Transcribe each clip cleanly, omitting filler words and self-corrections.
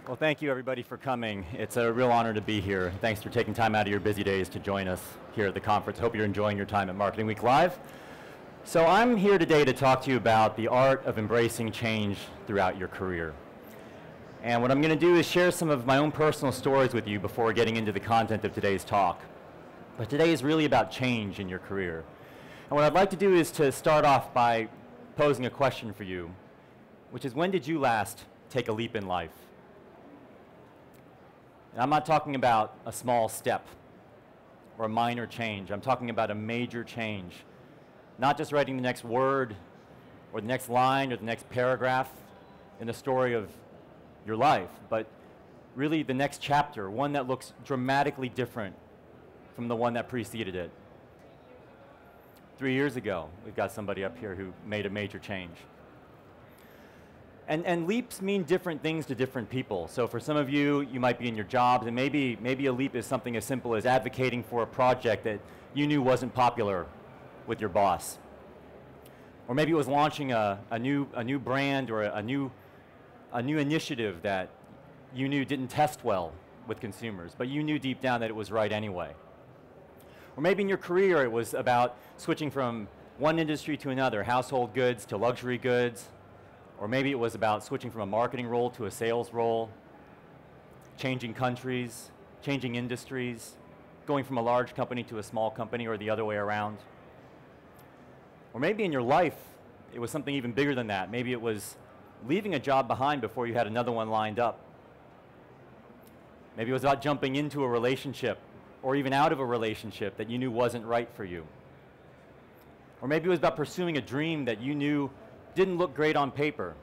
Well, thank you everybody for coming. It's a real honor to be here. Thanks for taking time out of your busy days to join us here at the conference. Hope you're enjoying your time at Marketing Week Live. So I'm here today to talk to you about the art of embracing change throughout your career. And what I'm going to do is share some of my own personal stories with you before getting into the content of today's talk. But today is really about change in your career. And what I'd like to do is to start off by posing a question for you, which is, when did you last take a leap in life? And I'm not talking about a small step or a minor change. I'm talking about a major change. Not just writing the next word or the next line or the next paragraph in the story of your life, but really the next chapter, one that looks dramatically different from the one that preceded it. 3 years ago, we've got somebody up here who made a major change. And leaps mean different things to different people. So for some of you, you might be in your jobs, and maybe a leap is something as simple as advocating for a project that you knew wasn't popular with your boss. Or maybe it was launching a new brand or a new initiative that you knew didn't test well with consumers, but you knew deep down that it was right anyway. Or maybe in your career, it was about switching from one industry to another, household goods to luxury goods. Or maybe it was about switching from a marketing role to a sales role, changing countries, changing industries, going from a large company to a small company, or the other way around. Or maybe in your life, it was something even bigger than that. Maybe it was leaving a job behind before you had another one lined up. Maybe it was about jumping into a relationship or even out of a relationship that you knew wasn't right for you. Or maybe it was about pursuing a dream that you knew didn't look great on paper,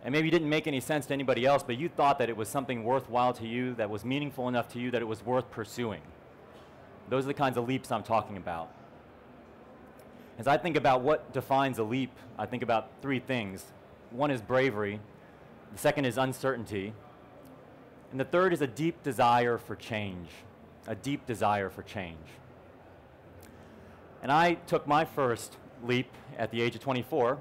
and maybe didn't make any sense to anybody else, but you thought that it was something worthwhile to you, that was meaningful enough to you, that it was worth pursuing. Those are the kinds of leaps I'm talking about. As I think about what defines a leap, I think about three things. One is bravery, the second is uncertainty, and the third is a deep desire for change, a deep desire for change. And I took my first leap at the age of 24.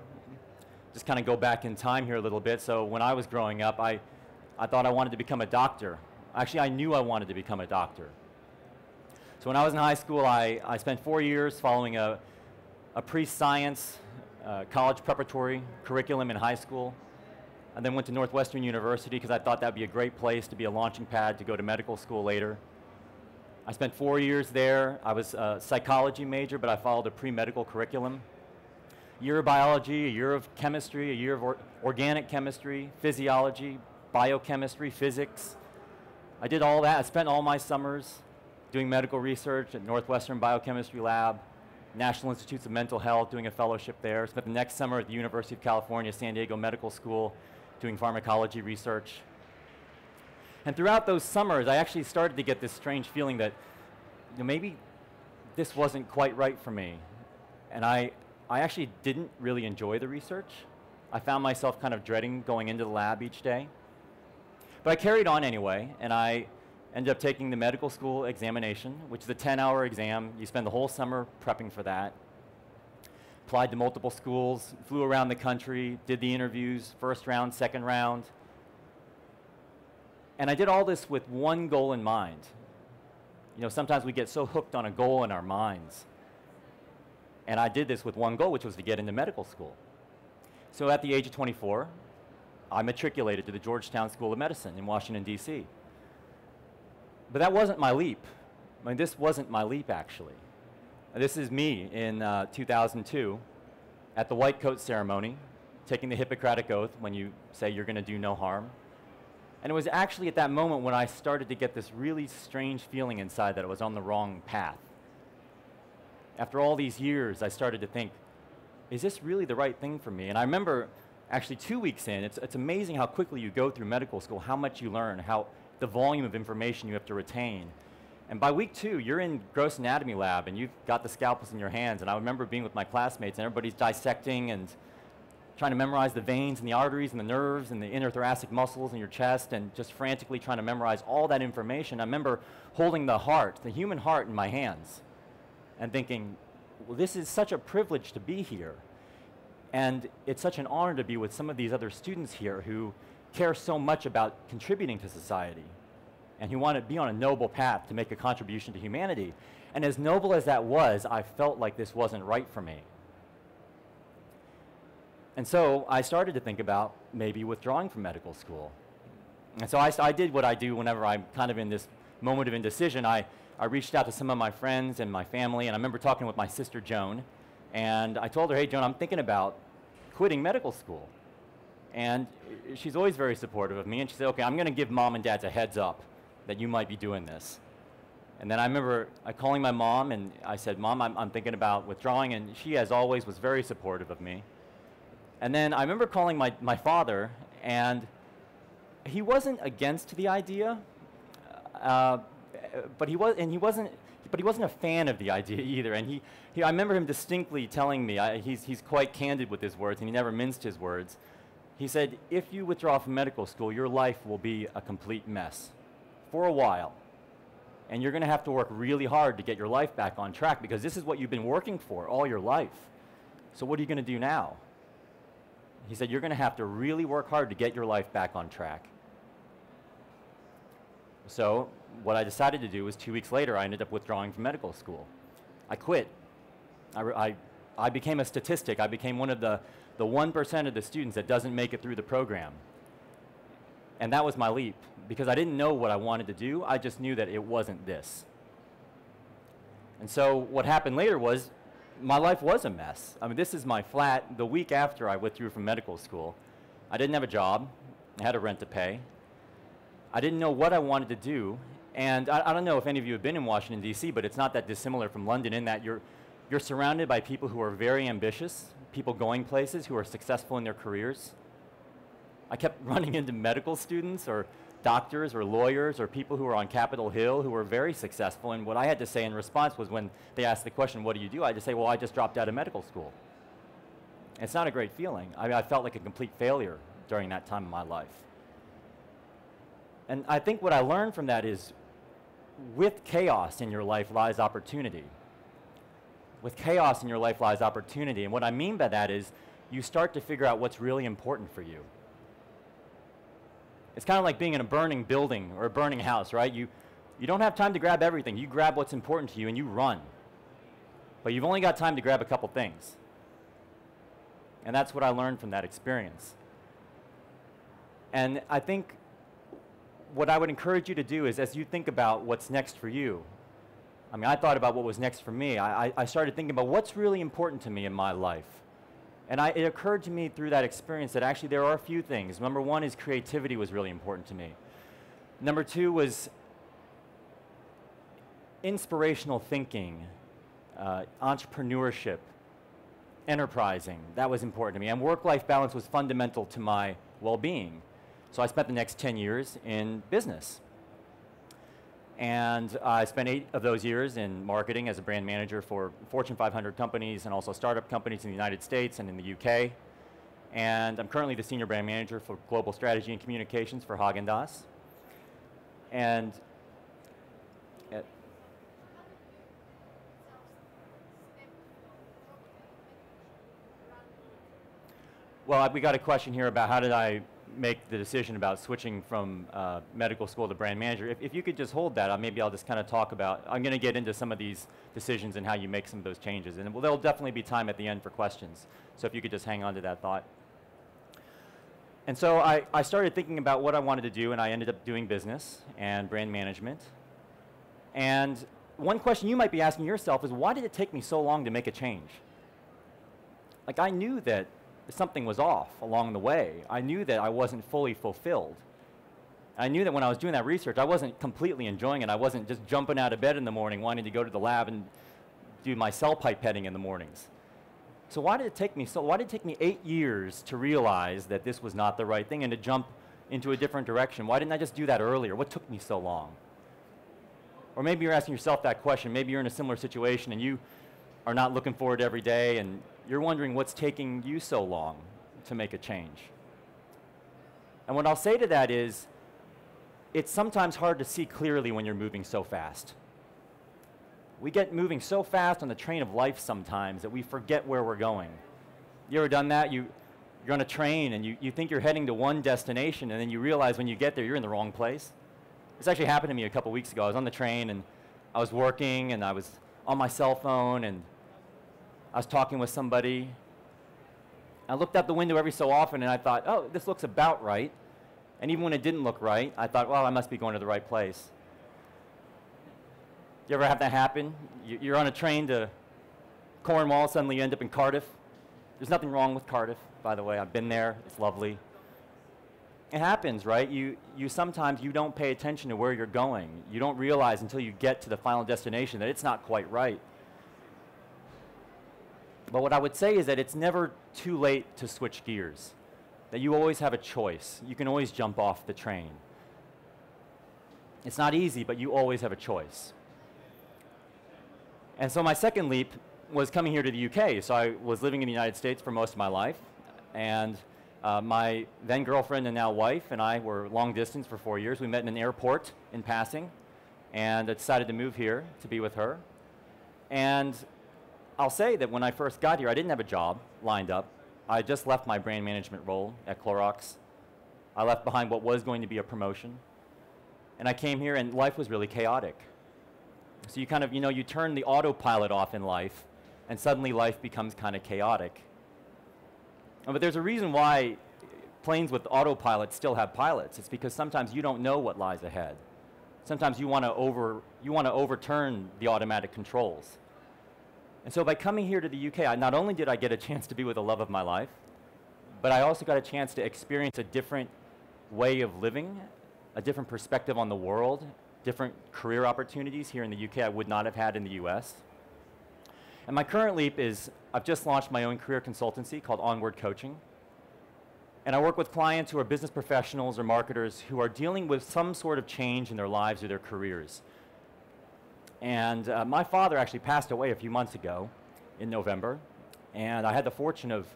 Just kind of go back in time here a little bit. So when I was growing up, I thought I wanted to become a doctor. Actually, I knew I wanted to become a doctor. So when I was in high school, I spent 4 years following a pre-science college preparatory curriculum in high school. And then went to Northwestern University because I thought that would be a great place to be a launching pad to go to medical school later. I spent 4 years there. I was a psychology major, but I followed a pre-medical curriculum. A year of biology, a year of chemistry, a year of organic chemistry, physiology, biochemistry, physics. I did all that. I spent all my summers doing medical research at Northwestern Biochemistry Lab, National Institutes of Mental Health, doing a fellowship there. Spent the next summer at the University of California, San Diego Medical School, doing pharmacology research. And throughout those summers, I actually started to get this strange feeling that maybe this wasn't quite right for me. And I actually didn't really enjoy the research. I found myself kind of dreading going into the lab each day. But I carried on anyway, and I ended up taking the medical school examination, which is a 10-hour exam. You spend the whole summer prepping for that. Applied to multiple schools, flew around the country, did the interviews, first round, second round. And I did all this with one goal in mind. Sometimes we get so hooked on a goal in our minds. And I did this with one goal, which was to get into medical school. So at the age of 24, I matriculated to the Georgetown School of Medicine in Washington, D.C. But that wasn't my leap. This wasn't my leap, actually. This is me in 2002 at the white coat ceremony, taking the Hippocratic Oath when you say you're going to do no harm. And it was actually at that moment when I started to get this really strange feeling inside that I was on the wrong path. After all these years, I started to think, is this really the right thing for me? And I remember actually 2 weeks in, it's amazing how quickly you go through medical school, how much you learn, how the volume of information you have to retain. And by week 2, you're in gross anatomy lab and you've got the scalpels in your hands. And I remember being with my classmates and everybody's dissecting and trying to memorize the veins and the arteries and the nerves and the inner thoracic muscles in your chest and just frantically trying to memorize all that information. I remember holding the heart, the human heart, in my hands and thinking, well, this is such a privilege to be here. And it's such an honor to be with some of these other students here who care so much about contributing to society and who want to be on a noble path to make a contribution to humanity. And as noble as that was, I felt like this wasn't right for me. And so I started to think about maybe withdrawing from medical school. And so I did what I do whenever I'm kind of in this moment of indecision. I reached out to some of my friends and my family, and I remember talking with my sister Joan, and I told her, hey Joan, I'm thinking about quitting medical school. And she's always very supportive of me, and she said, okay, I'm going to give mom and dad a heads up that you might be doing this. And then I remember calling my mom, and I said, Mom, I'm thinking about withdrawing, and she, as always, was very supportive of me. And then I remember calling my father, and he wasn't against the idea, but he wasn't a fan of the idea either. And I remember him distinctly telling me, he's quite candid with his words, and he never minced his words. He said, if you withdraw from medical school, your life will be a complete mess for a while. And you're going to have to work really hard to get your life back on track, because this is what you've been working for all your life. So what are you going to do now? He said, you're going to have to really work hard to get your life back on track. So what I decided to do was 2 weeks later, I ended up withdrawing from medical school. I quit. I became a statistic. I became one of the 1% of the students that doesn't make it through the program. And that was my leap, because I didn't know what I wanted to do. I just knew that it wasn't this. And so what happened later was my life was a mess. I mean, this is my flat. The week after I withdrew from medical school, I didn't have a job. I had a rent to pay. I didn't know what I wanted to do. And I don't know if any of you have been in Washington, D.C., but it's not that dissimilar from London in that you're surrounded by people who are very ambitious, people going places, who are successful in their careers. I kept running into medical students or doctors or lawyers or people who were on Capitol Hill who were very successful, and what I had to say in response was, when they asked the question, what do you do? I had to say, well, I just dropped out of medical school. It's not a great feeling. I mean, I felt like a complete failure during that time in my life. And I think what I learned from that is, with chaos in your life lies opportunity. With chaos in your life lies opportunity, and what I mean by that is you start to figure out what's really important for you. It's kind of like being in a burning building or a burning house, right? You don't have time to grab everything. You grab what's important to you and you run. But you've only got time to grab a couple things. And that's what I learned from that experience. And I think what I would encourage you to do is, as you think about what's next for you, I mean, I thought about what was next for me. I started thinking about what's really important to me in my life. And it occurred to me through that experience that actually there are a few things. Number one is creativity was really important to me. Number two was inspirational thinking, entrepreneurship, enterprising. That was important to me. And work-life balance was fundamental to my well-being. So I spent the next 10 years in business. And I spent 8 of those years in marketing as a brand manager for Fortune 500 companies and also startup companies in the United States and in the UK. And I'm currently the senior brand manager for global strategy and communications for Haagen-Dazs. And well, we got a question here about how did I make the decision about switching from medical school to brand manager. If you could just hold that, maybe I'll just kind of talk about, I'm going to get into some of these decisions and how you make some of those changes. And there'll definitely be time at the end for questions. So if you could just hang on to that thought. And so I started thinking about what I wanted to do, and I ended up doing business and brand management. And one question you might be asking yourself is, why did it take me so long to make a change? Like, I knew that something was off along the way. I knew that I wasn't fully fulfilled. I knew that when I was doing that research, I wasn't completely enjoying it. I wasn't just jumping out of bed in the morning wanting to go to the lab and do my cell pipetting in the mornings. So why did it take me 8 years to realize that this was not the right thing and to jump into a different direction? Why didn't I just do that earlier? What took me so long? Or maybe you're asking yourself that question. Maybe you're in a similar situation and you are not looking forward every day, and you're wondering what's taking you so long to make a change. And what I'll say to that is, it's sometimes hard to see clearly when you're moving so fast. We get moving so fast on the train of life sometimes that we forget where we're going. You ever done that? You're on a train and you think you're heading to one destination, and then you realize when you get there you're in the wrong place. This actually happened to me a couple weeks ago. I was on the train and I was working and I was on my cell phone and I was talking with somebody. I looked out the window every so often and I thought, oh, this looks about right. And even when it didn't look right, I thought, well, I must be going to the right place. You ever have that happen? You're on a train to Cornwall, suddenly you end up in Cardiff. There's nothing wrong with Cardiff, by the way. I've been there. It's lovely. It happens, right? Sometimes you don't pay attention to where you're going. You don't realize until you get to the final destination that it's not quite right. But what I would say is that it's never too late to switch gears, that you always have a choice. You can always jump off the train. It's not easy, but you always have a choice. And so my second leap was coming here to the UK. So I was living in the United States for most of my life, and my then girlfriend and now wife and I were long distance for 4 years. We met in an airport in passing, and I decided to move here to be with her. And I'll say that when I first got here, I didn't have a job lined up. I just left my brand management role at Clorox. I left behind what was going to be a promotion. And I came here and life was really chaotic. So you kind of, you turn the autopilot off in life and suddenly life becomes kind of chaotic. But there's a reason why planes with autopilot still have pilots. It's because sometimes you don't know what lies ahead. Sometimes you want to overturn the automatic controls. And so by coming here to the UK, not only did I get a chance to be with the love of my life, but I also got a chance to experience a different way of living, a different perspective on the world, different career opportunities here in the UK I would not have had in the US. And my current leap is I've just launched my own career consultancy called Onward Coaching. And I work with clients who are business professionals or marketers who are dealing with some sort of change in their lives or their careers. And my father actually passed away a few months ago in November, and I had the fortune of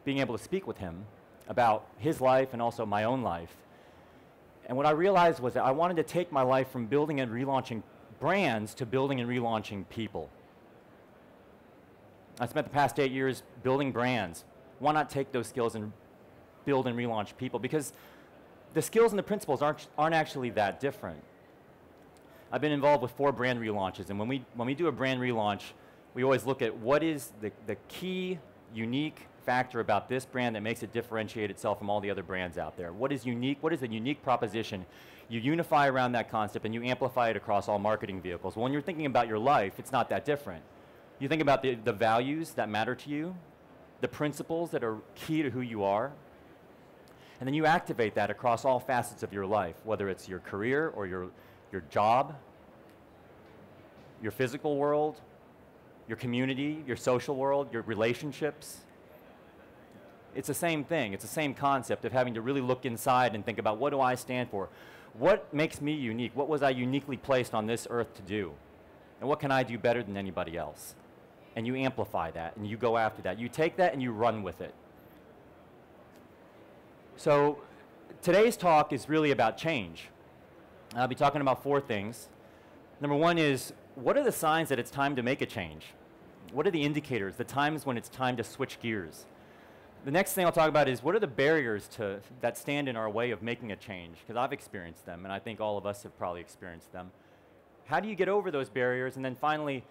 being able to speak with him about his life and also my own life. And what I realized was that I wanted to take my life from building and relaunching brands to building and relaunching people. I spent the past 8 years building brands. Why not take those skills and build and relaunch people? Because the skills and the principles aren't actually that different. I've been involved with 4 brand relaunches, and when we do a brand relaunch, we always look at what is the key, unique factor about this brand that makes it differentiate itself from all the other brands out there. What is unique? What is the unique proposition? You unify around that concept and you amplify it across all marketing vehicles. When you're thinking about your life, it's not that different. You think about the values that matter to you, the principles that are key to who you are, and then you activate that across all facets of your life, whether it's your career or your job, your physical world, your community, your social world, your relationships. It's the same thing. It's the same concept of having to really look inside and think about, what do I stand for? What makes me unique? What was I uniquely placed on this earth to do? And what can I do better than anybody else? And you amplify that, and you go after that. You take that and you run with it. So today's talk is really about change. I'll be talking about 4 things. Number 1 is, what are the signs that it's time to make a change? What are the indicators, the times when it's time to switch gears? The next thing I'll talk about is, what are the barriers that stand in our way of making a change? Because I've experienced them, and I think all of us have probably experienced them. How do you get over those barriers? And then finally,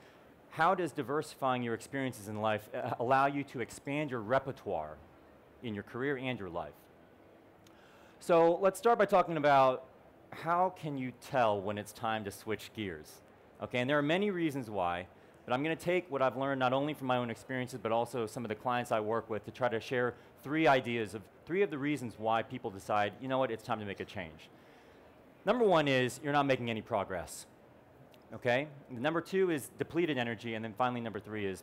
how does diversifying your experiences in life allow you to expand your repertoire in your career and your life? So let's start by talking about, how can you tell when it's time to switch gears? Okay, and there are many reasons why, but I'm going to take what I've learned not only from my own experiences, but also some of the clients I work with to try to share 3 of the reasons why people decide, you know what, it's time to make a change. Number 1 is, you're not making any progress. Okay? Number 2 is depleted energy, and then finally number 3 is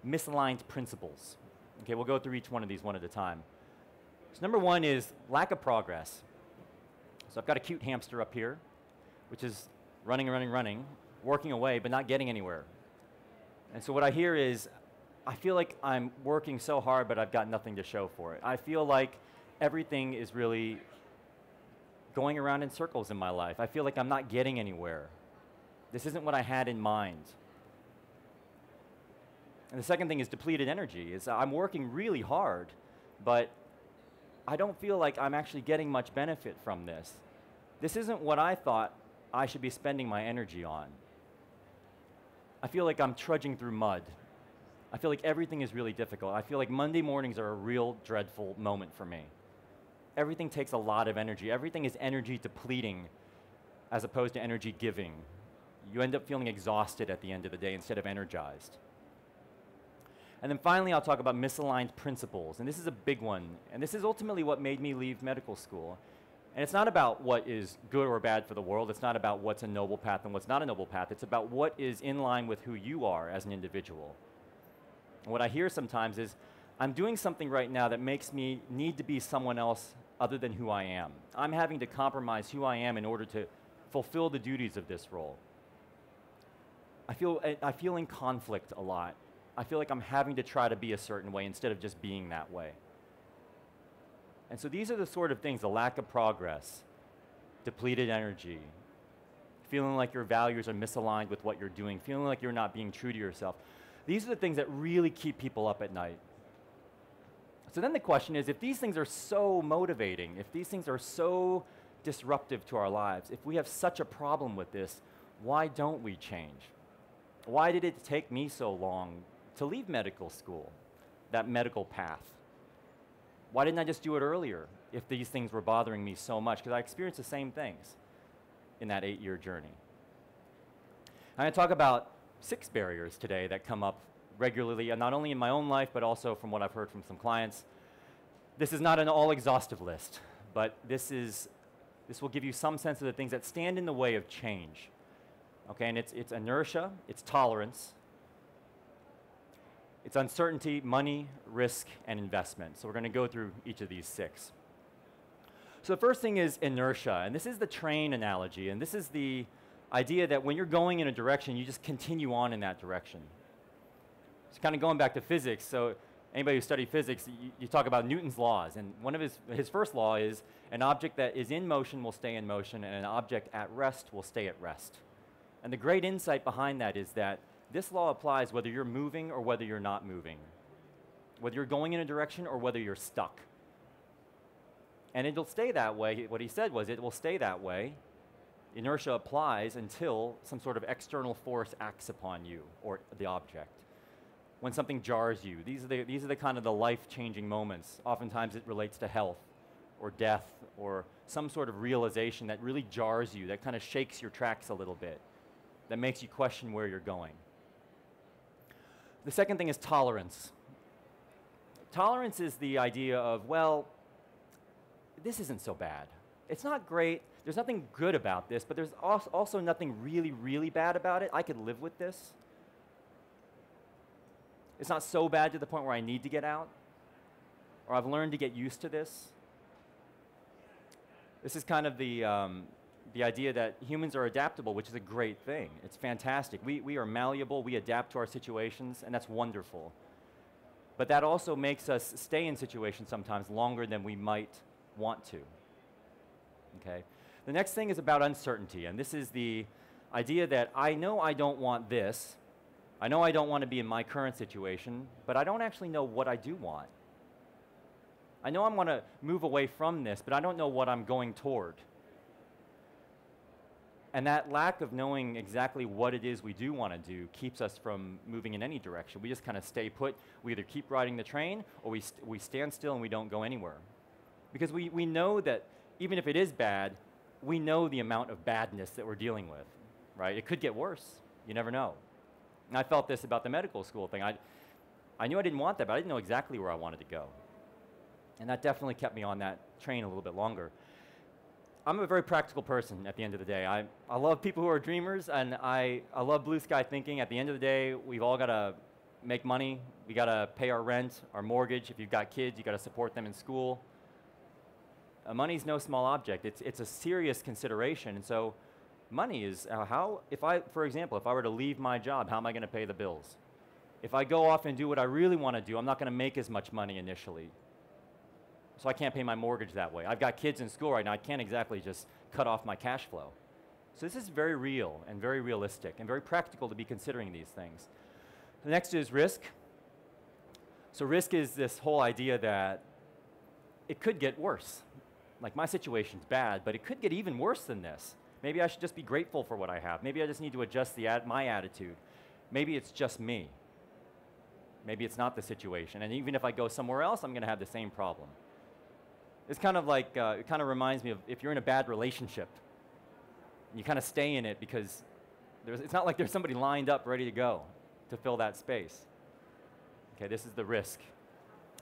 misaligned principles. Okay, we'll go through each one of these one at a time. So number 1 is lack of progress. So I've got a cute hamster up here, which is running, working away, but not getting anywhere. And so what I hear is, I feel like I'm working so hard, but I've got nothing to show for it. I feel like everything is really going around in circles in my life. I feel like I'm not getting anywhere. This isn't what I had in mind. And the second thing is depleted energy. I'm working really hard, but I don't feel like I'm actually getting much benefit from this. This isn't what I thought I should be spending my energy on. I feel like I'm trudging through mud. I feel like everything is really difficult. I feel like Monday mornings are a real dreadful moment for me. Everything takes a lot of energy. Everything is energy depleting as opposed to energy giving. You end up feeling exhausted at the end of the day instead of energized. And then finally, I'll talk about misaligned principles. And this is a big one. And this is ultimately what made me leave medical school. And it's not about what is good or bad for the world. It's not about what's a noble path and what's not a noble path. It's about what is in line with who you are as an individual. And what I hear sometimes is, I'm doing something right now that makes me need to be someone else other than who I am. I'm having to compromise who I am in order to fulfill the duties of this role. I feel in conflict a lot. I feel like I'm having to try to be a certain way instead of just being that way. And so these are the sort of things, the lack of progress, depleted energy, feeling like your values are misaligned with what you're doing, feeling like you're not being true to yourself. These are the things that really keep people up at night. So then the question is, if these things are so motivating, if these things are so disruptive to our lives, if we have such a problem with this, why don't we change? Why did it take me so long to leave medical school, that medical path? Why didn't I just do it earlier if these things were bothering me so much? Because I experienced the same things in that 8-year journey. I'm going to talk about 6 barriers today that come up regularly, and not only in my own life, but also from what I've heard from some clients. This is not an all-exhaustive list, but this will give you some sense of the things that stand in the way of change. Okay, and it's inertia, it's tolerance, it's uncertainty, money, risk, and investment. So we're going to go through each of these 6. So the first thing is inertia, and this is the train analogy, and this is the idea that when you're going in a direction, you just continue on in that direction. It's kind of going back to physics. So anybody who studied physics, you talk about Newton's laws, and one of his first law is an object that is in motion will stay in motion, and an object at rest will stay at rest. And the great insight behind that is that this law applies whether you're moving or whether you're not moving, whether you're going in a direction or whether you're stuck. And it'll stay that way. What he said was it will stay that way. Inertia applies until some sort of external force acts upon you or the object. When something jars you, these are the kind of the life-changing moments. Oftentimes it relates to health or death or some sort of realization that really jars you, that kind of shakes your tracks a little bit, that makes you question where you're going. The second thing is tolerance. Tolerance is the idea of, well, this isn't so bad. It's not great. There's nothing good about this, but there's also nothing really, really bad about it. I could live with this. It's not so bad to the point where I need to get out, or I've learned to get used to this. This is kind of the idea that humans are adaptable, which is a great thing. It's fantastic. We are malleable. We adapt to our situations, and that's wonderful. But that also makes us stay in situations sometimes longer than we might want to. Okay? The next thing is about uncertainty, and this is the idea that I know I don't want this. I know I don't want to be in my current situation, but I don't actually know what I do want. I know I want to move away from this, but I don't know what I'm going toward. And that lack of knowing exactly what it is we do want to do keeps us from moving in any direction. We just kind of stay put. We either keep riding the train, or we stand still and we don't go anywhere. Because we know that even if it is bad, we know the amount of badness that we're dealing with, right? It could get worse. You never know. And I felt this about the medical school thing. I knew I didn't want that, but I didn't know exactly where I wanted to go. And that definitely kept me on that train a little bit longer. I'm a very practical person at the end of the day. I love people who are dreamers, and I love blue sky thinking. At the end of the day, we've all got to make money. We got to pay our rent, our mortgage. If you've got kids, you got to support them in school. Money's no small object. It's a serious consideration. And so money is for example, if I were to leave my job, how am I going to pay the bills? If I go off and do what I really want to do, I'm not going to make as much money initially. So I can't pay my mortgage that way. I've got kids in school right now. I can't exactly just cut off my cash flow. So this is very real and very realistic and very practical to be considering these things. The next is risk. So risk is this whole idea that it could get worse. Like my situation's bad, but it could get even worse than this. Maybe I should just be grateful for what I have. Maybe I just need to adjust my attitude. Maybe it's just me. Maybe it's not the situation. And even if I go somewhere else, I'm going to have the same problem. It's kind of like, it kind of reminds me of if you're in a bad relationship, you kind of stay in it because it's not like there's somebody lined up ready to go to fill that space. Okay, this is the risk.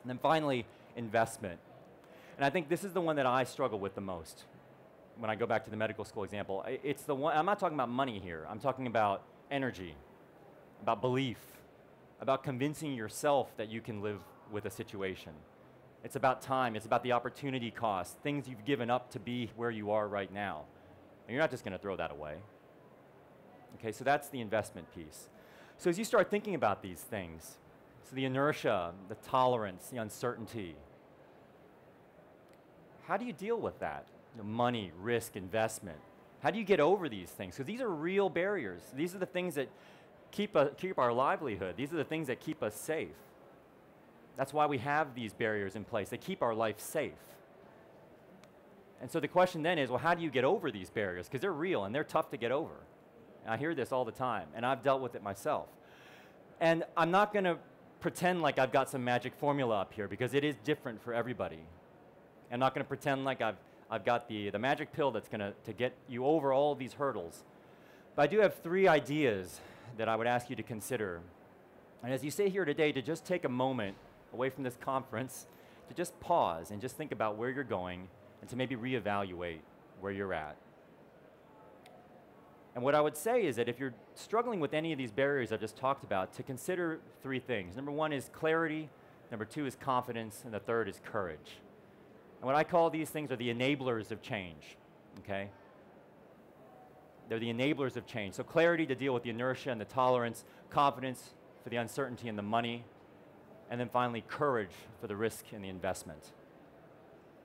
And then finally, investment. And I think this is the one that I struggle with the most when I go back to the medical school example. It's the one, I'm not talking about money here. I'm talking about energy, about belief, about convincing yourself that you can live with a situation. It's about time. It's about the opportunity cost, things you've given up to be where you are right now. And you're not just going to throw that away. Okay, so that's the investment piece. So as you start thinking about these things, so the inertia, the tolerance, the uncertainty, how do you deal with that? Money, risk, investment. How do you get over these things? Because these are real barriers. These are the things that keep our livelihood. These are the things that keep us safe. That's why we have these barriers in place. They keep our life safe. And so the question then is, well, how do you get over these barriers? Because they're real and they're tough to get over. And I hear this all the time, and I've dealt with it myself. And I'm not going to pretend like I've got some magic formula up here, because it is different for everybody. I'm not going to pretend like I've got the magic pill that's going to get you over all these hurdles. But I do have 3 ideas that I would ask you to consider. And as you sit here today, to just take a moment away from this conference, to just pause and just think about where you're going and to maybe reevaluate where you're at. And what I would say is that if you're struggling with any of these barriers I've just talked about, to consider 3 things. Number 1 is clarity, number 2 is confidence, and the 3rd is courage. And what I call these things are the enablers of change, okay? They're the enablers of change. So clarity to deal with the inertia and the tolerance, confidence for the uncertainty and the money, and then finally courage for the risk and the investment.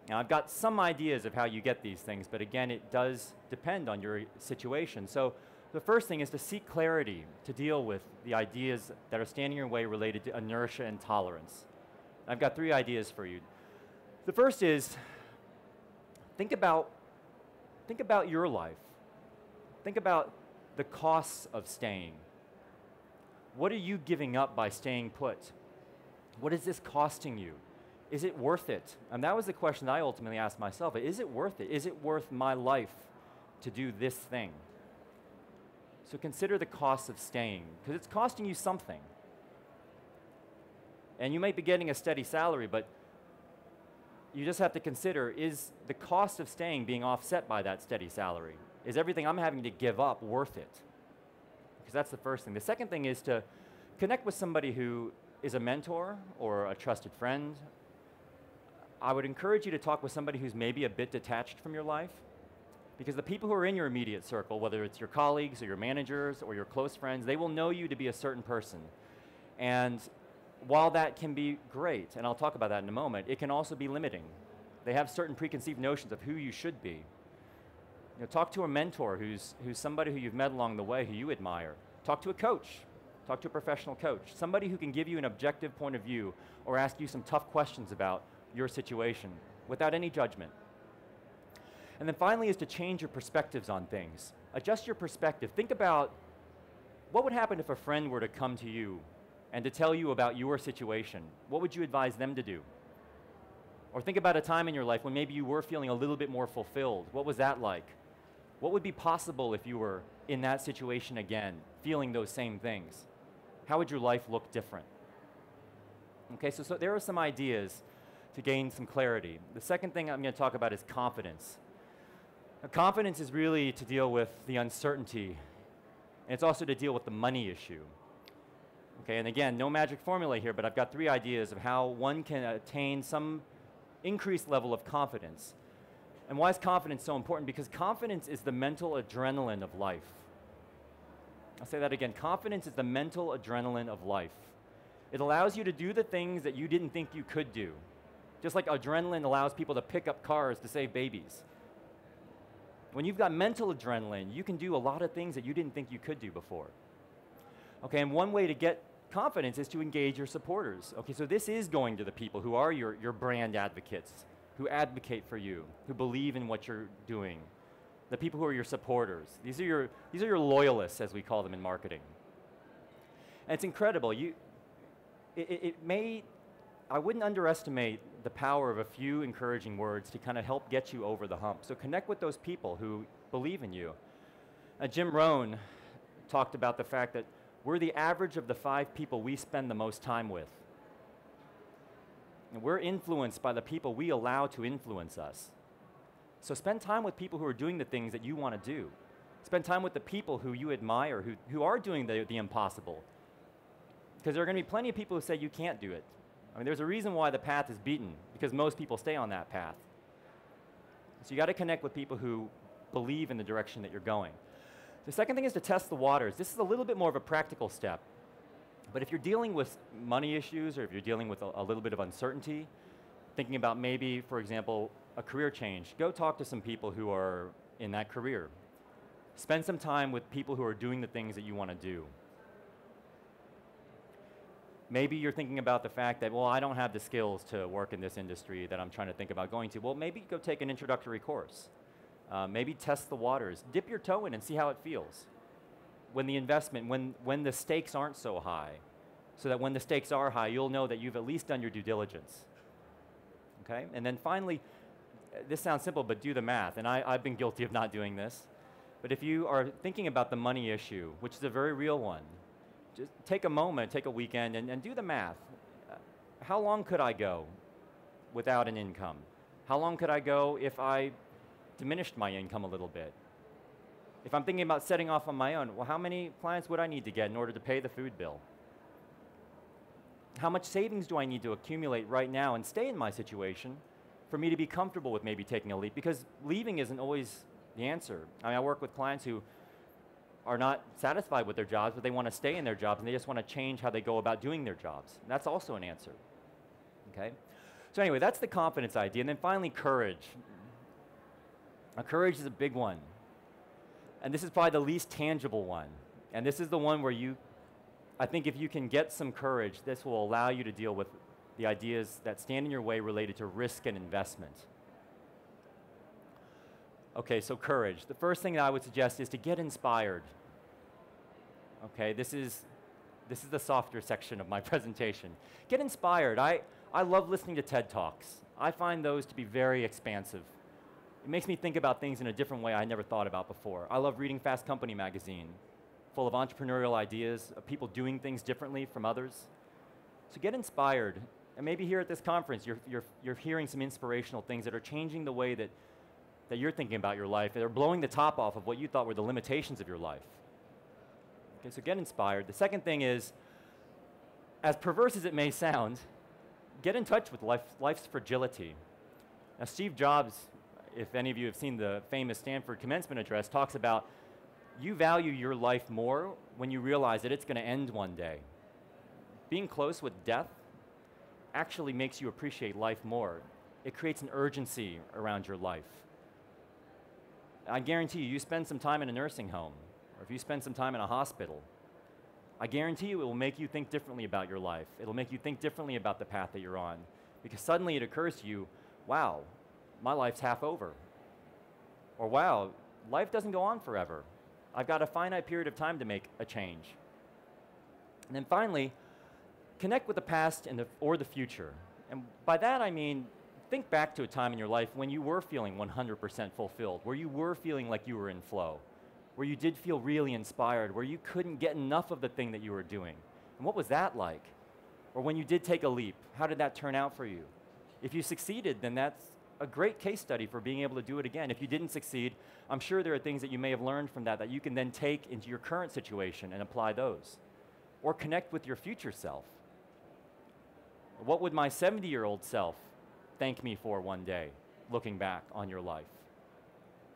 Now I've got some ideas of how you get these things, but again, it does depend on your situation. So the first thing is to seek clarity to deal with the ideas that are standing in your way related to inertia and tolerance. I've got 3 ideas for you. The first is, think about your life. Think about the costs of staying. What are you giving up by staying put? What is this costing you? Is it worth it? And that was the question that I ultimately asked myself. Is it worth it? Is it worth my life to do this thing? So consider the cost of staying, because it's costing you something. And you might be getting a steady salary, but you just have to consider, is the cost of staying being offset by that steady salary? Is everything I'm having to give up worth it? Because that's the first thing. The second thing is to connect with somebody who is a mentor or a trusted friend. I would encourage you to talk with somebody who's maybe a bit detached from your life, because the people who are in your immediate circle, whether it's your colleagues or your managers or your close friends, they will know you to be a certain person. And while that can be great, and I'll talk about that in a moment, it can also be limiting. They have certain preconceived notions of who you should be. You know, talk to a mentor who's somebody who you've met along the way, who you admire. Talk to a coach. Talk to a professional coach. Somebody who can give you an objective point of view or ask you some tough questions about your situation without any judgment. And then finally is to change your perspectives on things. Adjust your perspective. Think about what would happen if a friend were to come to you and to tell you about your situation. What would you advise them to do? Or think about a time in your life when maybe you were feeling a little bit more fulfilled. What was that like? What would be possible if you were in that situation again, feeling those same things? How would your life look different? Okay, so there are some ideas to gain some clarity. The second thing I'm going to talk about is confidence. Now, confidence is really to deal with the uncertainty, and it's also to deal with the money issue. Okay, and again, no magic formula here, but I've got 3 ideas of how one can attain some increased level of confidence. And why is confidence so important? Because confidence is the mental adrenaline of life. I'll say that again. Confidence is the mental adrenaline of life. It allows you to do the things that you didn't think you could do. Just like adrenaline allows people to pick up cars to save babies. When you've got mental adrenaline, you can do a lot of things that you didn't think you could do before. Okay, and one way to get confidence is to engage your supporters. Okay, so this is going to the people who are your brand advocates, who advocate for you, who believe in what you're doing, the people who are your supporters. These are your loyalists, as we call them in marketing. And it's incredible. I wouldn't underestimate the power of a few encouraging words to kind of help get you over the hump. So connect with those people who believe in you. Jim Rohn talked about the fact that we're the average of the 5 people we spend the most time with. And we're influenced by the people we allow to influence us. So spend time with people who are doing the things that you want to do. Spend time with the people who you admire, who are doing the impossible. Because there are going to be plenty of people who say you can't do it. I mean, there's a reason why the path is beaten, because most people stay on that path. So you got to connect with people who believe in the direction that you're going. The second thing is to test the waters. This is a little bit more of a practical step. But if you're dealing with money issues, or if you're dealing with a little bit of uncertainty, thinking about maybe, for example, a career change, go talk to some people who are in that career. Spend some time with people who are doing the things that you want to do. Maybe you're thinking about the fact that, well, I don't have the skills to work in this industry that I'm trying to think about going to. Well, maybe go take an introductory course. Maybe test the waters. Dip your toe in and see how it feels. When the investment, when the stakes aren't so high, so that when the stakes are high, you'll know that you've at least done your due diligence. Okay? And then finally, this sounds simple, but do the math. And I've been guilty of not doing this. But if you are thinking about the money issue, which is a very real one, just take a moment, take a weekend, and do the math. How long could I go without an income? How long could I go if I diminished my income a little bit? If I'm thinking about setting off on my own, well, how many clients would I need to get in order to pay the food bill? How much savings do I need to accumulate right now and stay in my situation for me to be comfortable with maybe taking a leap? Because leaving isn't always the answer. I mean, I work with clients who are not satisfied with their jobs, but they want to stay in their jobs, and they just want to change how they go about doing their jobs. And that's also an answer. Okay? So anyway, that's the confidence idea. And then finally, courage. Now, courage is a big one. And this is probably the least tangible one. And this is the one where I think if you can get some courage, this will allow you to deal with the ideas that stand in your way related to risk and investment. Okay, so courage. The first thing that I would suggest is to get inspired. Okay, this is the softer section of my presentation. Get inspired. I love listening to TED Talks. I find those to be very expansive. It makes me think about things in a different way I never thought about before. I love reading Fast Company magazine, full of entrepreneurial ideas, of people doing things differently from others. So get inspired. And maybe here at this conference, you're hearing some inspirational things that are changing the way that you're thinking about your life. They're blowing the top off of what you thought were the limitations of your life. Okay, so get inspired. The second thing is, as perverse as it may sound, get in touch with life's fragility. Now, Steve Jobs, if any of you have seen the famous Stanford commencement address, talks about you value your life more when you realize that it's going to end one day. Being close with death actually makes you appreciate life more. It creates an urgency around your life. I guarantee you spend some time in a nursing home, or if you spend some time in a hospital, I guarantee you it will make you think differently about your life. It'll make you think differently about the path that you're on, because suddenly it occurs to you, wow, my life's half over. Or wow, life doesn't go on forever. I've got a finite period of time to make a change. And then finally, connect with the past or the future. And by that I mean, think back to a time in your life when you were feeling 100% fulfilled, where you were feeling like you were in flow, where you did feel really inspired, where you couldn't get enough of the thing that you were doing. And what was that like? Or when you did take a leap, how did that turn out for you? If you succeeded, then that's a great case study for being able to do it again. If you didn't succeed, I'm sure there are things that you may have learned from that you can then take into your current situation and apply those. Or connect with your future self. What would my 70-year-old self thank me for one day, looking back on your life?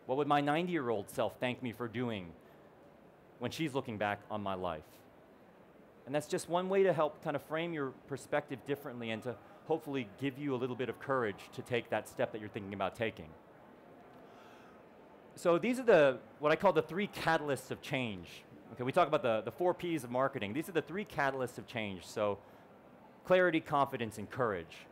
What would my 90-year-old self thank me for doing when she's looking back on my life? And that's just one way to help kind of frame your perspective differently and to hopefully give you a little bit of courage to take that step that you're thinking about taking. So these are what I call the 3 catalysts of change Okay, we talk about the 4 Ps of marketing. These are the 3 catalysts of change. So clarity, confidence, and courage.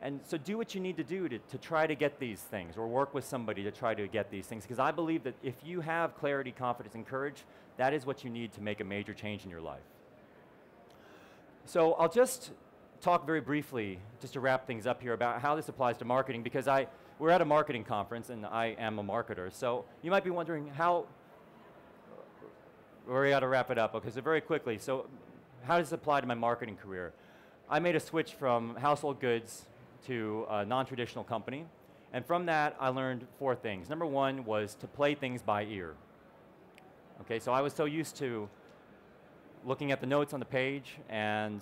And so do what you need to do to try to get these things, or work with somebody to try to get these things, because I believe that if you have clarity, confidence, and courage, that is what you need to make a major change in your life. So I'll just talk very briefly, just to wrap things up here, about how this applies to marketing, because we're at a marketing conference, and I am a marketer. So you might be wondering how, we got to wrap it up, okay, so very quickly. So how does this apply to my marketing career? I made a switch from household goods to a non-traditional company, and from that I learned 4 things. Number 1 was to play things by ear. Okay, so I was so used to looking at the notes on the page and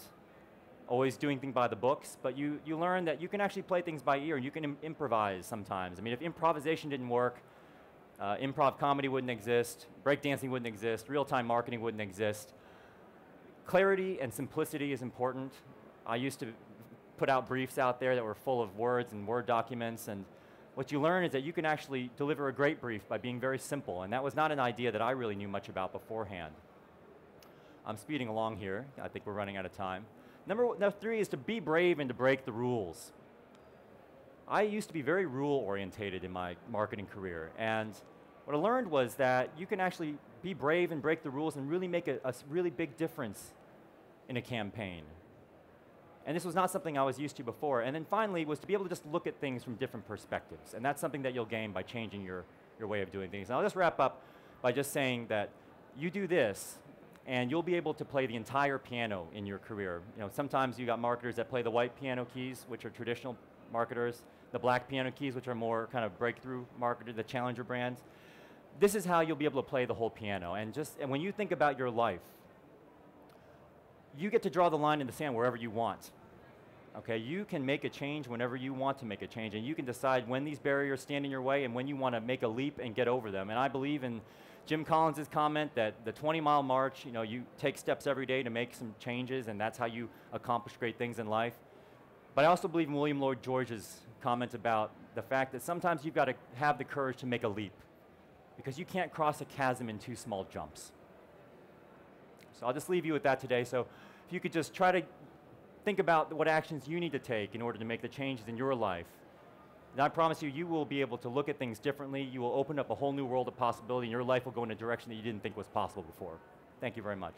always doing things by the books, but you learn that you can actually play things by ear, and you can improvise sometimes. I mean, if improvisation didn't work, improv comedy wouldn't exist, breakdancing wouldn't exist, real-time marketing wouldn't exist. Clarity and simplicity is important. I used to put out briefs out there that were full of words and Word documents, and what you learn is that you can actually deliver a great brief by being very simple, and that was not an idea that I really knew much about beforehand. I'm speeding along here. I think we're running out of time. Number 3 is to be brave and to break the rules. I used to be very rule-orientated in my marketing career, and what I learned was that you can actually be brave and break the rules and really make a really big difference in a campaign. And this was not something I was used to before. And then finally was to be able to just look at things from different perspectives. And that's something that you'll gain by changing your way of doing things. And I'll just wrap up by just saying that you do this, and you'll be able to play the entire piano in your career. You know, sometimes you got marketers that play the white piano keys, which are traditional marketers, the black piano keys, which are more kind of breakthrough marketers, the challenger brands. This is how you'll be able to play the whole piano. And when you think about your life, you get to draw the line in the sand wherever you want. Okay, you can make a change whenever you want to make a change, and you can decide when these barriers stand in your way and when you want to make a leap and get over them. And I believe in Jim Collins' comment that the 20-mile march, you know, you take steps every day to make some changes, and that's how you accomplish great things in life. But I also believe in William Lloyd George's comment about the fact that sometimes you've got to have the courage to make a leap, because you can't cross a chasm in 2 small jumps. So I'll just leave you with that today. So if you could just try to think about what actions you need to take in order to make the changes in your life. And I promise you, you will be able to look at things differently. You will open up a whole new world of possibility, and your life will go in a direction that you didn't think was possible before. Thank you very much.